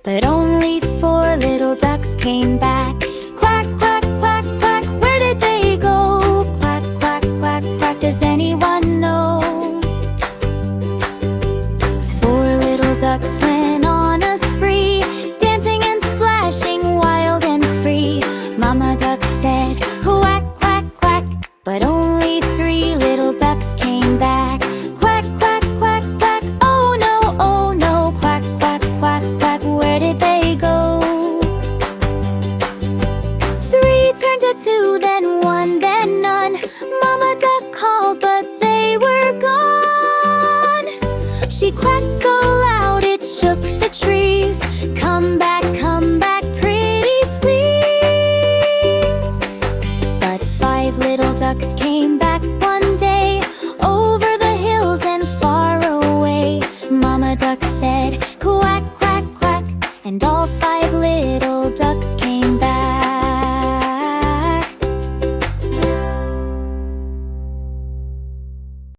but only 4 little ducks came back. Quack, quack, quack, quack, where did they go? Quack, quack, quack, quack, does anyone know? 4 little ducks went on a spree, dancing and splashing wild and free. Mama duck said, quack, quack, quack, but only 3 little ducks came back. Quack, quack, quack, quack, oh no, quack, quack, quack, quack, where did they go? 3 turned to 2, then 1, then none. Mama duck called, but they were gone. She quacked so loud it shook the trees. Come back, pretty please. But 5 little ducks came back.